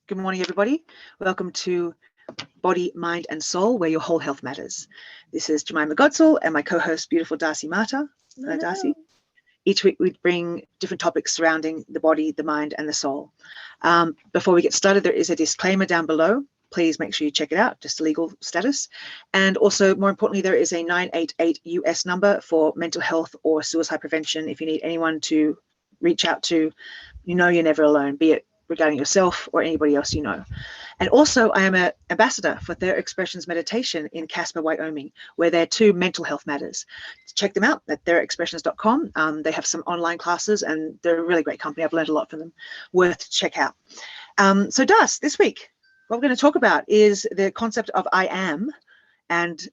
Good morning, everybody. Welcome to Body, Mind and Soul, where your whole health matters. This is Jemima Godsall and my co-host, beautiful Darcy Marta. Hello, Darcy. Each week we bring different topics surrounding the body, the mind and the soul. Before we get started, there is a disclaimer down below. Please make sure you check it out, just a legal status. And also, more importantly, there is a 988 US number for mental health or suicide prevention if you need anyone to reach out to. You know you're never alone, be it regarding yourself or anybody else you know. And also, I am an ambassador for Theraexpressions Meditation in Casper, Wyoming, where there are 2 mental health matters. Check them out at therapeutic.com. They have some online classes and they're a really great company. I've learned a lot from them. Worth to check out. So Darcy, this week, what we're going to talk about is the concept of I am, and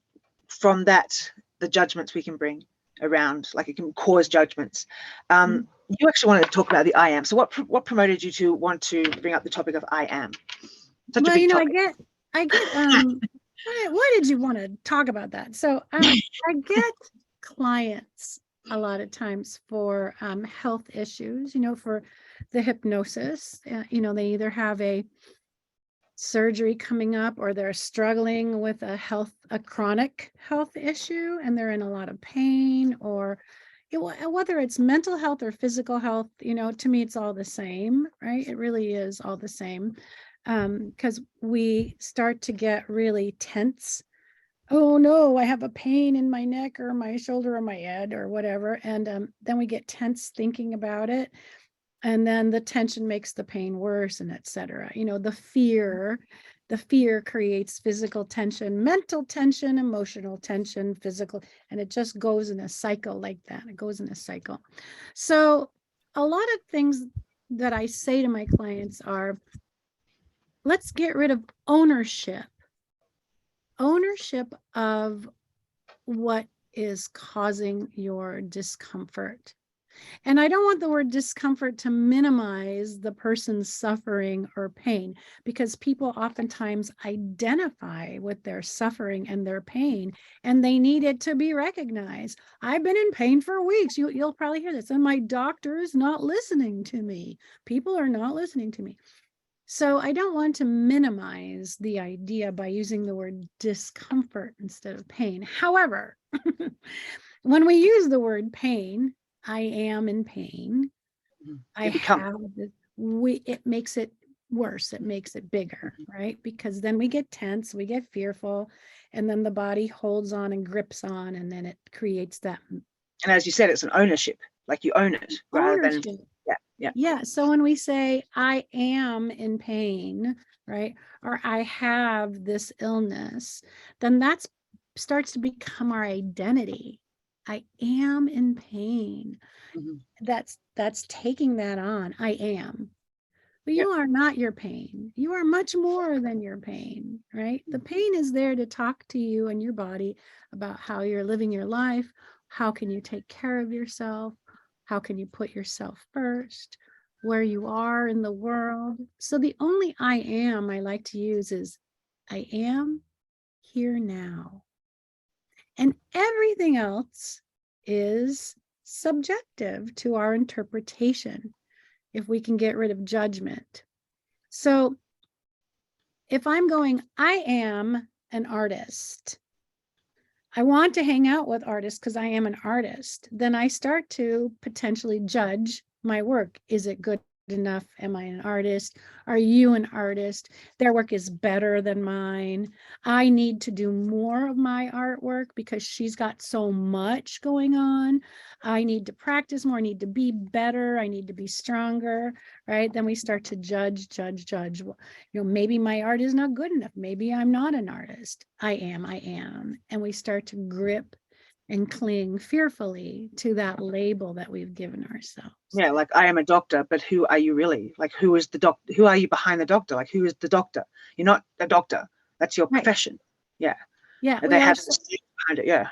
from that, the judgments we can bring around, like it can cause judgments. You actually wanted to talk about the I am. So what promoted you to want to bring up the topic of I am? Such a big topic. I get why did you want to talk about that? So I get clients a lot of times for health issues, for the hypnosis. They either have a surgery coming up or they're struggling with a chronic health issue and they're in a lot of pain, or whether it's mental health or physical health, to me it's all the same, right? It really is all the same, because we start to get really tense. Oh no, I have a pain in my neck or my shoulder or my head or whatever, and then we get tense thinking about it. And then the tension makes the pain worse, and etc. The fear creates physical tension, mental tension, emotional tension, physical, and it just goes in a cycle like that. It goes in a cycle. So a lot of things that I say to my clients are, let's get rid of ownership of what is causing your discomfort. And I don't want the word discomfort to minimize the person's suffering or pain, because people oftentimes identify with their suffering and their pain, and they need it to be recognized. I've been in pain for weeks. You'll probably hear this. And my doctor is not listening to me. People are not listening to me. So I don't want to minimize the idea by using the word discomfort instead of pain. However, when we use the word pain, I am in pain. It makes it worse. It makes it bigger, right? Because then we get tense, we get fearful, and then the body holds on and grips on, and then it creates that. And as you said, it's an ownership, like you own it rather than. Yeah. So when we say I am in pain, right, or I have this illness, then that starts to become our identity. I am in pain. That's taking that on. I am. But you are not your pain. You are much more than your pain, right? The pain is there to talk to you and your body about how you're living your life. How can you take care of yourself? How can you put yourself first? Where you are in the world. So the only I am I like to use is I am here now. And everything else is subjective to our interpretation, if we can get rid of judgment. So if I'm going, I am an artist, I want to hang out with artists because I am an artist, then I start to potentially judge my work. Is it good enough? Am I an artist? Are you an artist? Their work is better than mine. I need to do more of my artwork because she's got so much going on. I need to practice more. I need to be better. I need to be stronger, right? Then we start to judge. Maybe my art is not good enough. Maybe I'm not an artist. I am. And we start to grip and cling fearfully to that label that we've given ourselves. Yeah, like I am a doctor, but who are you really? Like, who is the doctor? Who are you behind the doctor? Like, who is the doctor? You're not a doctor. That's your profession. Yeah. Yeah. They have behind it. Yeah.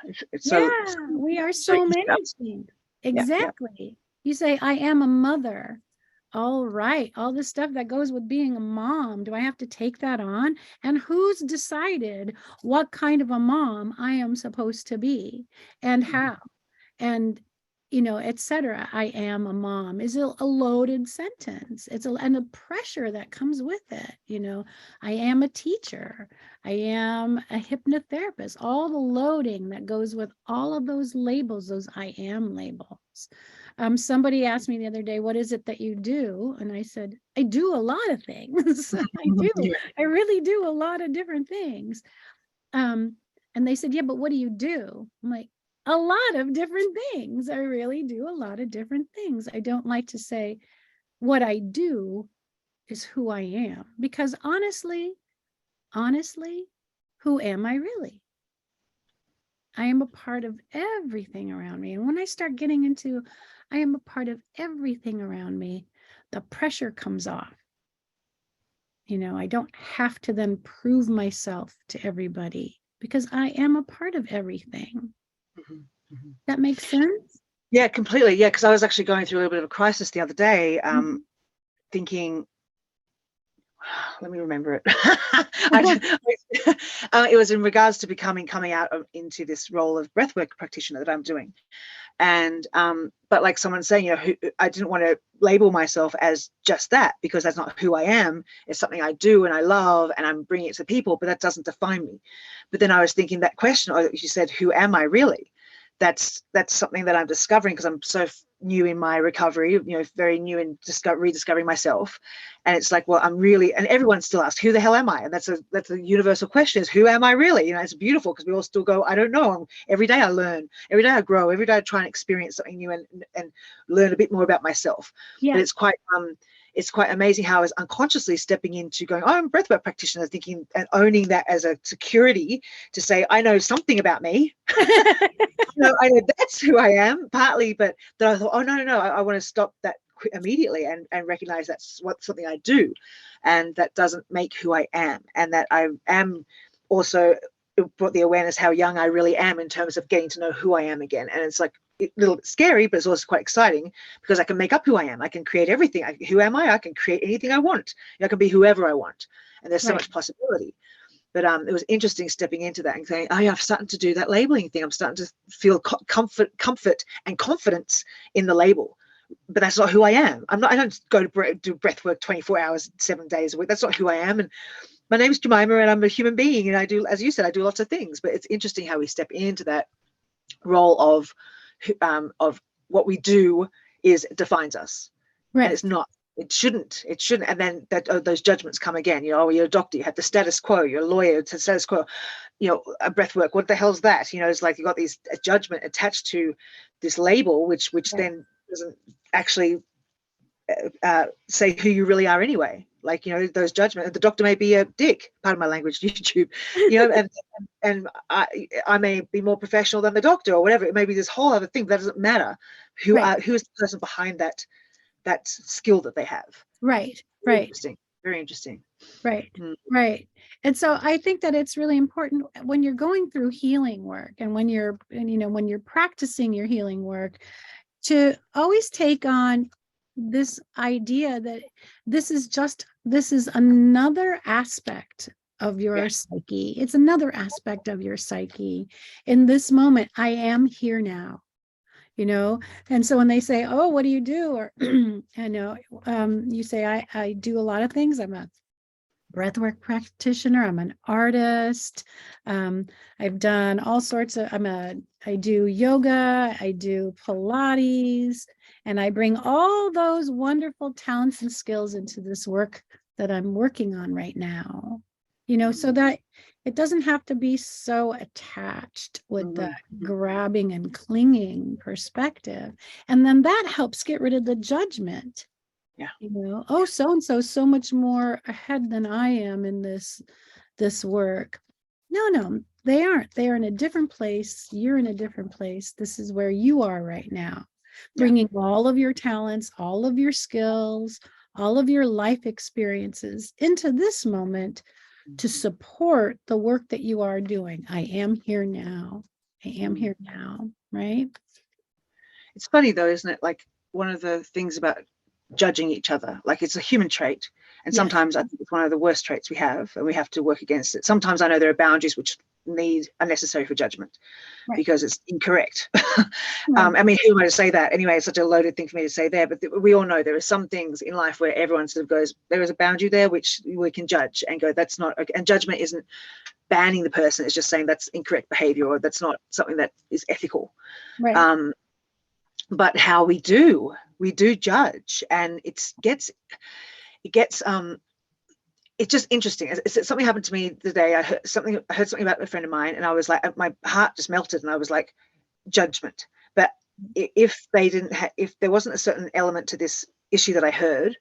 We are so many things. Exactly. You say, I am a mother. All right. All the stuff that goes with being a mom. Do I have to take that on? And who's decided what kind of a mom I am supposed to be and how? And, etc. I am a mom is a loaded sentence. And the pressure that comes with it. I am a teacher. I am a hypnotherapist. All the loading that goes with all of those labels, those I am labels. Somebody asked me the other day, what is it that you do? And I said, I do a lot of things. I do. I really do a lot of different things. And they said, yeah, but what do you do? I'm like, a lot of different things. I really do a lot of different things. I don't like to say what I do is who I am, because honestly, who am I really? I am a part of everything around me. And when I start getting into, I am a part of everything around me, the pressure comes off. I don't have to then prove myself to everybody because I am a part of everything. That makes sense? Yeah, completely. Yeah, because I was actually going through a little bit of a crisis the other day, thinking, let me remember it. It was in regards to coming out into this role of breathwork practitioner that I'm doing. And but like someone saying, I didn't want to label myself as just that, because that's not who I am. It's something I do and I love and I'm bringing it to people, but that doesn't define me. But then I was thinking that question, or you said, who am I really? That's something that I'm discovering, because I'm so new in my recovery, very new in rediscovering myself. And it's like, well, I'm really, and everyone still asks, who the hell am I? And that's a universal question, is who am I really? It's beautiful, because we all still go, I don't know. Every day I learn, every day I grow, every day I try and experience something new and learn a bit more about myself. Yeah. But it's quite amazing how I was unconsciously stepping into going, I'm a breathwork practitioner, thinking and owning that as a security to say, I know something about me. I know that's who I am, partly, but then I thought, oh, no, I want to stop that immediately and recognize that's something I do, and that doesn't make who I am, and that I am also brought the awareness how young I really am in terms of getting to know who I am again. And it's like a little bit scary, but it's also quite exciting, because I can make up who I am. I can create everything. Who am I? I can create anything I want. I can be whoever I want, and there's so much possibility. But it was interesting stepping into that and saying, oh, yeah, I'm starting to do that labeling thing. I'm starting to feel comfort and confidence in the label. But that's not who I am. I don't go to do breath work 24 hours, 7 days a week. That's not who I am. And my name is Jemima, and I'm a human being. And I do, as you said, I do lots of things. But it's interesting how we step into that role of what we do defines us. Right. And it's not. It shouldn't. And then those judgments come again. You're a doctor, you have the status quo, you're a lawyer, it's the status quo, a breath work, what the hell's that? It's like you got a judgment attached to this label, which then doesn't actually say who you really are anyway. Like, those judgments, the doctor may be a dick, pardon my language, YouTube, and I may be more professional than the doctor or whatever. It may be this whole other thing, but that doesn't matter. Who is the person behind that skill that they have. Right. Very interesting. Right. And so I think that it's really important when you're going through healing work, and when you're practicing your healing work, to always take on this idea that this is another aspect of your psyche. It's another aspect of your psyche. In this moment, I am here now. And so when they say, oh, what do you do? Or, you say, I do a lot of things. I'm a breathwork practitioner. I'm an artist. I've done all sorts of, I do yoga, I do Pilates, and I bring all those wonderful talents and skills into this work that I'm working on right now, so that it doesn't have to be so attached with the grabbing and clinging perspective. And then that helps get rid of the judgment. Yeah. Oh, so-and-so so much more ahead than I am in this work. No, they aren't. They are in a different place. You're in a different place. This is where you are right now, bringing all of your talents, all of your skills, all of your life experiences into this moment to support the work that you are doing. I am here now. I am here now, right? It's funny though, isn't it? Like, one of the things about judging each other, like, it's a human trait, and sometimes I think it's one of the worst traits we have, and we have to work against it. Sometimes I know there are boundaries which need are necessary for judgment, Right. because it's incorrect. Right. I mean, who am I to say that? Anyway, it's such a loaded thing for me to say there, but we all know there are some things in life where everyone sort of goes, there is a boundary there which we can judge and go, that's not okay. And judgment isn't banning the person, it's just saying that's incorrect behavior, or that's not something that is ethical. Right. But how we do judge, and it's just interesting. Something happened to me today. I heard something about a friend of mine, and I was like, my heart just melted, and I was like, judgment. But if there wasn't a certain element to this issue that I heard,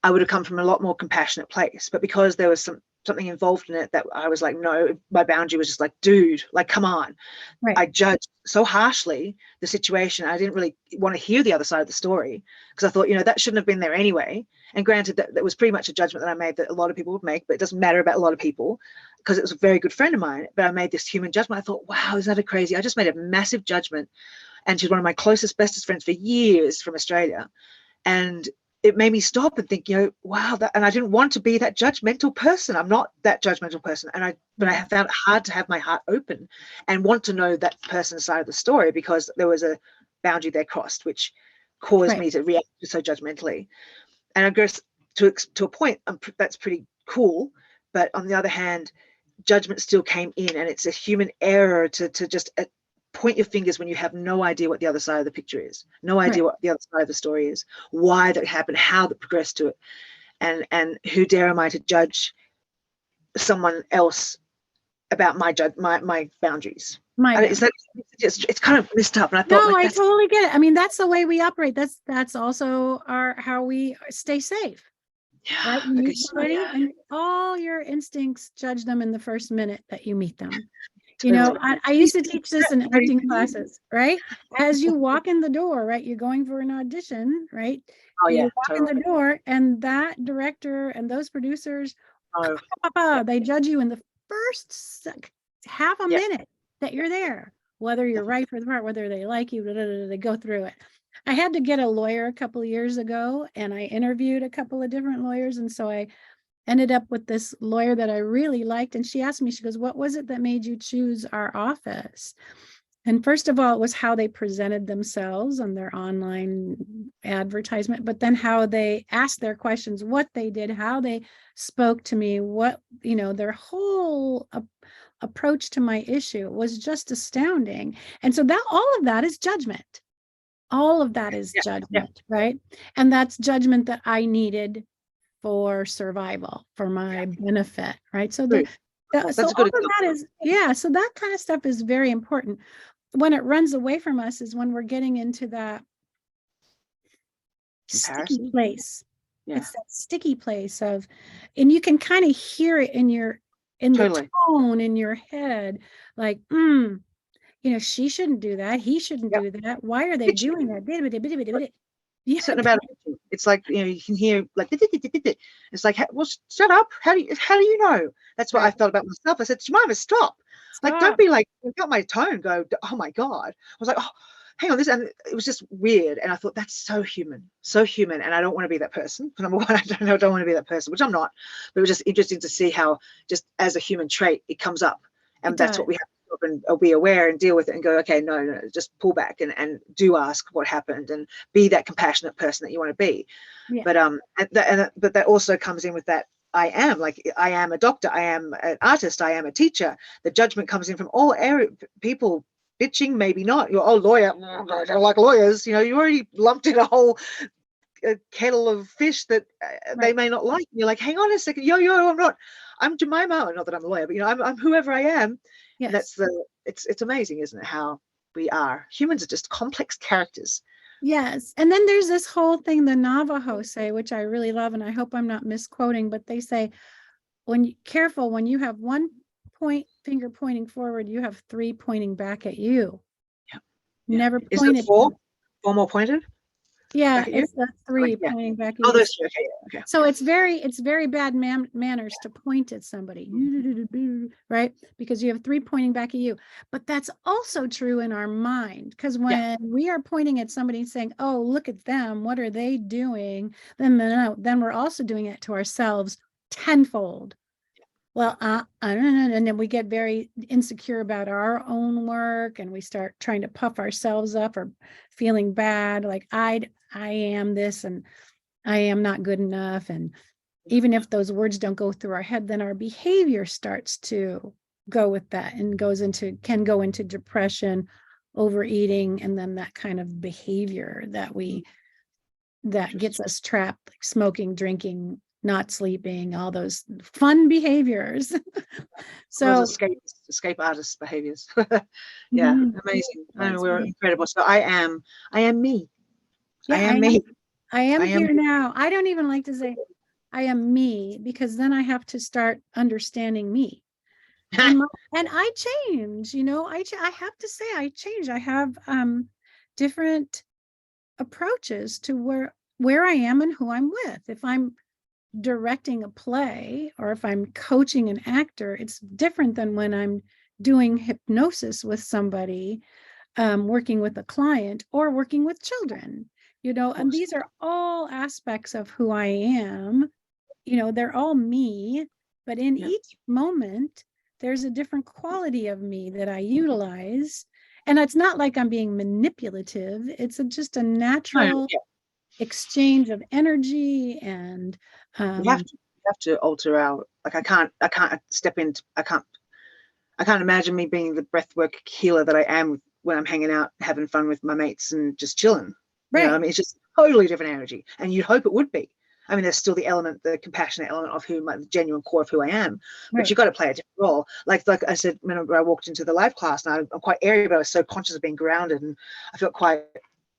I would have come from a lot more compassionate place. But because there was something involved in it, that I was like, no, my boundary was just like, dude, like, come on. Right. I judged so harshly the situation. I didn't really want to hear the other side of the story, because I thought, that shouldn't have been there anyway. And granted, that was pretty much a judgment that I made that a lot of people would make, but it doesn't matter about a lot of people, because it was a very good friend of mine. But I made this human judgment. I thought, wow, is that crazy? I just made a massive judgment. And she's one of my closest, bestest friends for years from Australia. And it made me stop and think, wow, and I didn't want to be that judgmental person. I'm not that judgmental person. But I found it hard to have my heart open and want to know that person's side of the story, because there was a boundary there crossed, which caused me to react so judgmentally. And I guess to a point, that's pretty cool. But on the other hand, judgment still came in, and it's a human error to just point your fingers when you have no idea what the other side of the picture is, no idea what the other side of the story is, why that happened, how that progressed to it, and who dare am I to judge someone else about my boundaries? It's kind of messed up, and I thought, I totally get it. I mean, that's the way we operate. That's also how we stay safe. Yeah, right? You meet somebody, and all your instincts judge them in the first minute that you meet them. I used to teach this in acting classes, right? As you walk in the door, right? You're going for an audition, right? Oh yeah, you walk in the door, and that director and those producers, they judge you in the first half a minute that you're there, whether you're right for the part, whether they like you, they go through it. I had to get a lawyer a couple of years ago, and I interviewed a couple of different lawyers, and so I ended up with this lawyer that I really liked. And she asked me, she goes, what was it that made you choose our office? And first of all, it was how they presented themselves on their online advertisement, but then how they asked their questions, what they did, how they spoke to me, their whole approach to my issue was just astounding. And so that all of that is judgment. All of that is judgment, right? And that's judgment that I needed for survival, for my benefit, right? So so all of that is, so that kind of stuff is very important. When it runs away from us is when we're getting into that sticky place. It's that sticky place of, and you can kind of hear it in the tone in your head, like, she shouldn't do that. He shouldn't do that. Why are they doing that? Something about it. It's like, you can hear like, it's like, well, shut up. How do you know? That's what I felt about myself. I said, Jemima, stop. Like, don't be like, I got my tone go, oh my God. I was like, oh, hang on, this, and it was just weird. And I thought, that's so human. And I don't want to be that person. Number one, I don't want to be that person, which I'm not. But it was just interesting to see how, just as a human trait, it comes up. And that's what we have and be aware and deal with it and go, okay, no, just pull back and do ask what happened and be that compassionate person that you want to be. But but that also comes in with that I am a doctor, I am an artist, I am a teacher. The judgment comes in from all people bitching, maybe not. You're lawyer, I don't like lawyers. You already lumped in a whole kettle of fish that they may not like. And you're like, hang on a second, I'm Jemima, not that I'm a lawyer, but I'm whoever I am. Yes. That's it's amazing, isn't it, how we are. Humans are just complex characters. Yes. And then there's this whole thing the Navajo say, which I really love, and I hope I'm not misquoting, but they say, when you have one finger pointing forward, you have three pointing back at you. Yeah. Never Is pointed. It four more pointed? Yeah, it's the three pointing back at you. Those two. Okay. So it's very bad manners to point at somebody, right? Because you have three pointing back at you. But that's also true in our mind, because when we are pointing at somebody and saying, "Oh, look at them, what are they doing?" Then we're also doing it to ourselves tenfold. well, and then we get very insecure about our own work, and we start trying to puff ourselves up or feeling bad, like I am this and I am not good enough. And even if those words don't go through our head, then our behavior starts to go with that and can go into depression, overeating, and then that kind of behavior that gets us trapped, like smoking, drinking, not sleeping, all those fun behaviors. So Those escape artist behaviors. Yeah, mhm, amazing. I know, that's we're me. incredible. So I am me. I Yeah, am me. I am I am here now. I don't even like to say I am me, because then I have to start understanding me. And I change, I have to say I change. I have different approaches to where I am and who I'm with. If I'm directing a play or if I'm coaching an actor, it's different than when I'm doing hypnosis with somebody, working with a client, or working with children, Of and course. these are all aspects of who I am. They're all me, but in Yeah. each moment, there's a different quality of me that I utilize. And it's not like I'm being manipulative, it's just a No, natural yeah. exchange of energy. And We have to alter our, like, I can't step into, I can't imagine me being the breathwork healer that I am when I'm hanging out having fun with my mates and just chilling. I right, mean, it's just totally different energy, and you'd hope it would be. I mean, there's still the compassionate element of who, the genuine core of who I am, but right, you've got to play a different role. Like I said, when I walked into the live class, and I'm quite airy, but I was so conscious of being grounded, and I felt quite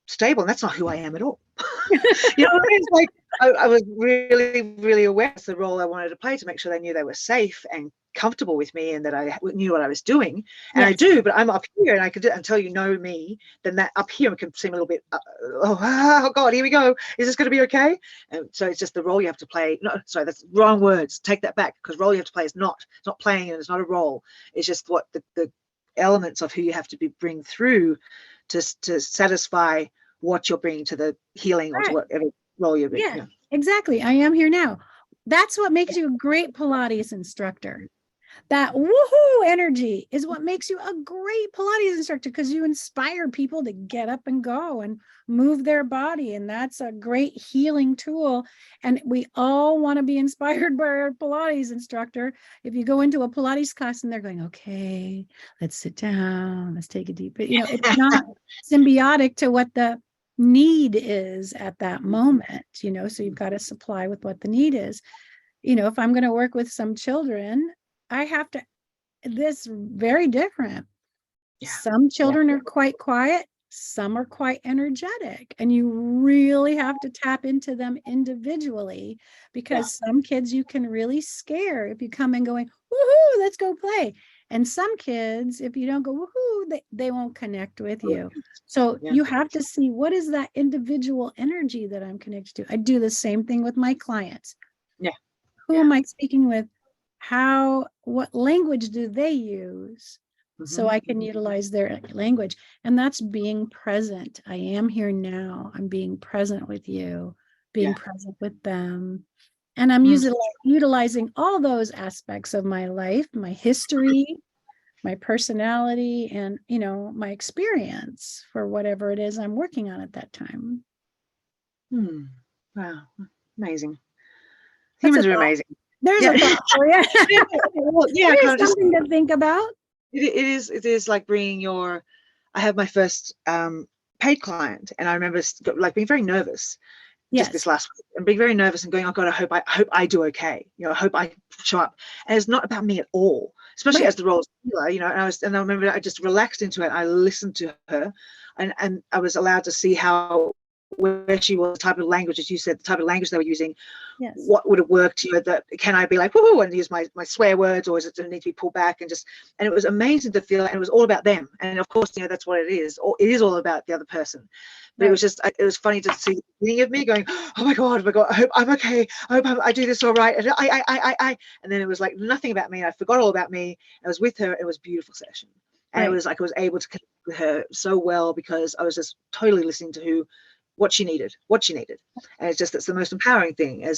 stable, and that's not who I am at all. What I mean? It's like I was really, really aware of the role I wanted to play, to make sure they knew they were safe and comfortable with me, and that I knew what I was doing. And I yes, do, but I'm up here, and I could, until you know me, then that up here can seem a little bit, oh God, here we go. Is this going to be okay? And so it's just the role you have to play. No, sorry, that's wrong words. Take that back, because role you have to play is not, it's not playing, and it's not a role. It's just what the elements of who you have to bring through to satisfy what you're bringing to the healing, or to right, whatever role you're being. yeah, Yeah. exactly. I am here now. That's what makes you a great Pilates instructor. That woohoo energy is what makes you a great Pilates instructor, because you inspire people to get up and go and move their body. And that's a great healing tool. And we all want to be inspired by our Pilates instructor. If you go into a Pilates class and they're going, okay, let's sit down, let's take a deep breath, it's not symbiotic to what the need is at that moment, so you've got to supply with what the need is. If I'm going to work with some children, I have to, this very different. Yeah. Some Yeah. children are quite quiet, some are quite energetic, and you really have to tap into them individually, Yeah. because some kids you can really scare if you come in going, woohoo, let's go play. And some kids, if you don't go woohoo, they won't connect with you. So Yeah. you have to see, what is that individual energy that I'm connected to. I do the same thing with my clients. Yeah. Who Yeah. am I speaking with? What language do they use? So Mm-hmm. I can utilize their language. And that's being present. I am here now. I'm being present with you, being Yeah. present with them. And I'm Mm. utilizing all those aspects of my life, my history, my personality, and my experience for whatever it is I'm working on at that time. Hmm. Wow. Amazing. That's a Humans are thought. amazing. There's Yeah. a thought for you. Yeah. Well, yeah, kind There's of just, something to think about. it is like bringing your, I have my first paid client, and I remember like being very nervous just this Yes. last week, and being very nervous and going, oh God, I hope I do okay. I hope I show up. And it's not about me at all, especially as Right. the role of healer, and I remember I just relaxed into it. I listened to her, and I was allowed to see how, where she was, the type of language, as you said, the type of language they were using, Yes. what would have worked, that can I be like woohoo and use my swear words, or is it, does it need to be pulled back, and it was amazing to feel, and it was all about them, and of course that's what it is, or it is all about the other person. But Right. it was funny to see the beginning of me going, oh my God, I hope I'm okay, I hope I do this all right, and and then it was like nothing about me, I forgot all about me. I was with her, it was a beautiful session, and it Right. was like I was able to connect with her so well, because I was just totally listening to what she needed, and it's the most empowering thing, and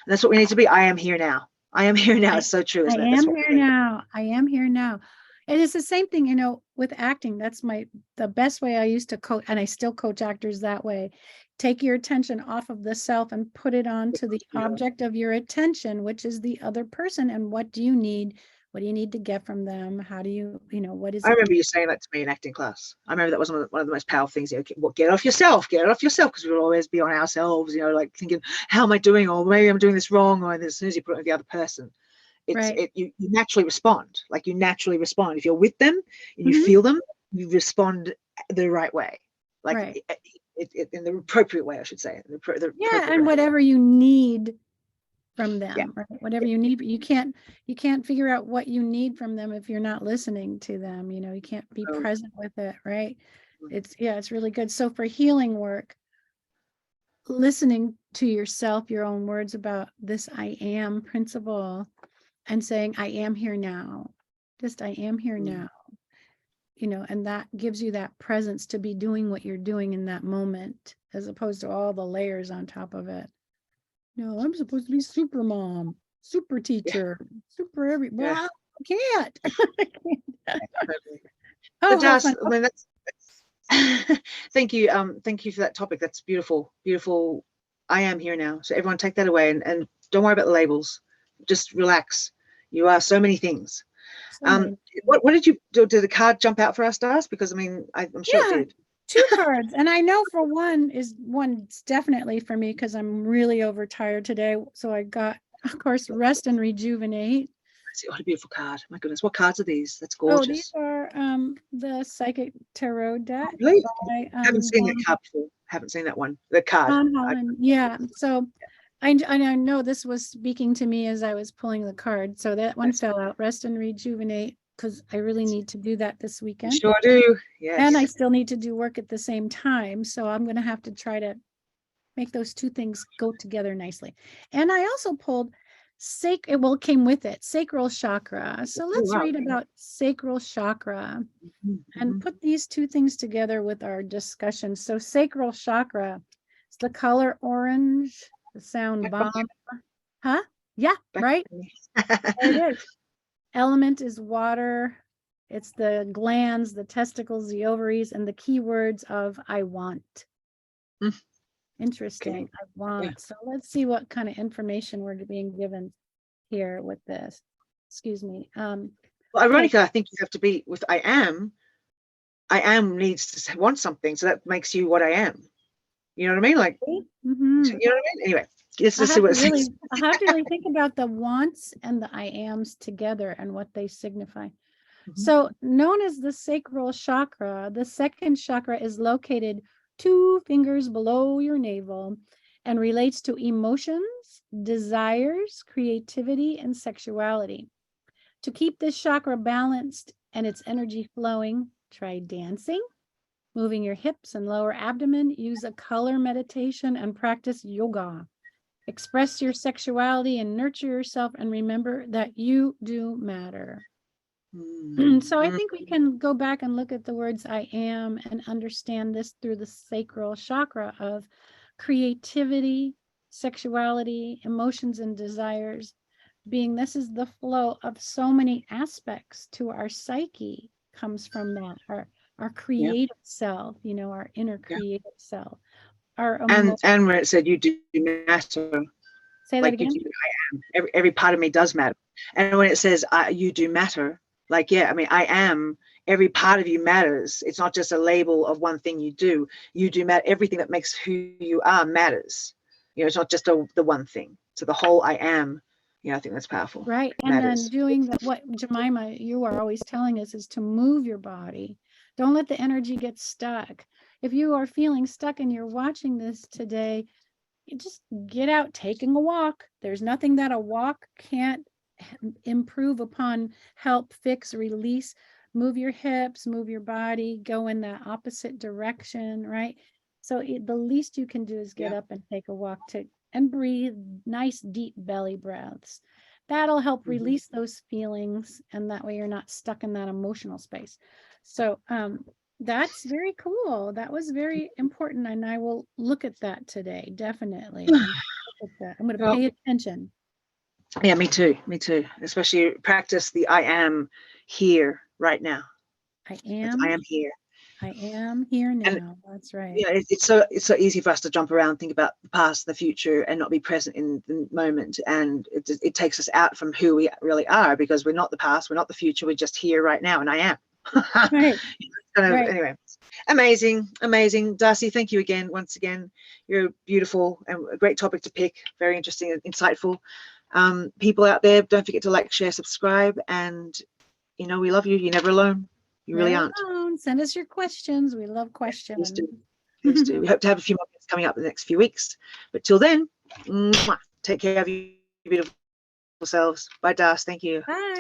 that's what we need to be. I am here now. I am here now. It's so true, I isn't it? am here now. I am here now. And it's the same thing, with acting. That's the best way I used to coach, and I still coach actors that way. Take your attention off of the self and put it onto the object of your attention, which is the other person. And what do you need? What do you need to get from them? How do you, what is I it? remember you saying that to me in acting class. I remember that was one of the most powerful things. Get it off yourself, because we'll always be on ourselves, like thinking, how am I doing? Or maybe I'm doing this wrong. Or as soon as you put it on the other person, you naturally respond. Like you naturally respond. If you're with them and you feel them, you respond the right way. Like it in the appropriate way, I should say. And whatever you need from them, right? Whatever you need, you can't figure out what you need from them if you're not listening to them. You can't be present with it, right? It's really good. So for healing work, listening to yourself, your own words about this I am principle, and saying I am here now, just I am here now, and that gives you that presence to be doing what you're doing in that moment, as opposed to all the layers on top of it. No, I'm supposed to be super mom, super teacher, super well, I can't. So Darcy, I mean, that's thank you for that topic. That's beautiful. I am here now. So everyone take that away, and don't worry about the labels. Just relax. You are so many things. What did you do? Did the card jump out for us, Darcy? Because I mean, I'm sure it did. 2 cards, and I know for one's definitely for me, because I'm really overtired today. So I got, of course, rest and rejuvenate. What a beautiful card! My goodness, what cards are these? That's gorgeous. Oh, these are the Psychic Tarot deck. Really? I haven't seen that card before. Haven't seen that one. The card. So I know this was speaking to me as I was pulling the card. So that one fell out. Rest and rejuvenate, because I really need to do that this weekend. You sure do. Yes. And I still need to do work at the same time. So I'm going to have to try to make those 2 things go together nicely. And I also pulled it came with it, sacral chakra. So let's read about sacral chakra and put these 2 things together with our discussion. So sacral chakra, it's the color orange, the sound bomb. Huh? Yeah, right? There it is. Element is water. It's the glands, the testicles, the ovaries, and the keywords of I want. Interesting. Okay. I want. Yeah. So let's see what kind of information we're being given here with this. Excuse me. Well, ironically, I think you have to be with I am. I am needs to want something, so that makes you what I am. You know what I mean? Like, you know what I mean? Anyway, let's just see what it says. I have to really think about the wants and the I ams together and what they signify. So known as the sacral chakra, the second chakra is located 2 fingers below your navel and relates to emotions, desires, creativity, and sexuality. To keep this chakra balanced and its energy flowing, try dancing, moving your hips and lower abdomen, use a color meditation, and practice yoga. Express your sexuality and nurture yourself, and remember that you do matter. So I think we can go back and look at the words I am and understand this through the sacral chakra of creativity, sexuality, emotions, and desires. Being this is the flow of so many aspects to our psyche, comes from that, our creative self, our inner creative self. And where it said you do matter. Say that again. I am. Every part of me does matter. And when it says you do matter, like, I mean, I am, every part of you matters. It's not just a label of one thing you do. You do matter. Everything that makes who you are matters. It's not just the one thing. So the whole I am, I think that's powerful. Right. And then doing what Jemima, you are always telling us, is to move your body. Don't let the energy get stuck. If you are feeling stuck and you're watching this today, you just get out taking a walk. There's nothing that a walk can't improve upon, help, fix, release. Move your hips, move your body, go in that opposite direction, right? So the least you can do is get up and take a walk and breathe nice, deep belly breaths. That'll help release those feelings, and that way you're not stuck in that emotional space. So that's very cool. That was very important, and I will look at that today, definitely. I'm going to pay attention. Yeah, me too. Me too. Especially practice the I am here right now. I That's, am. I am here. I am here now. And That's right. yeah, it's so easy for us to jump around, think about the past, the future, and not be present in the moment. And it takes us out from who we really are, because we're not the past, we're not the future, we're just here right now, and I am. Right. Right. Anyway, amazing. Darcy, thank you again, once again. You're beautiful and a great topic to pick. Very interesting and insightful. People out there, don't forget to like, share, subscribe, and we love you. You're never alone. You really Never aren't. alone. Send us your questions. We love questions. Please do. We hope to have a few more guests coming up in the next few weeks. But till then, take care of your beautiful selves. Bye, Darcy. Thank you. Bye.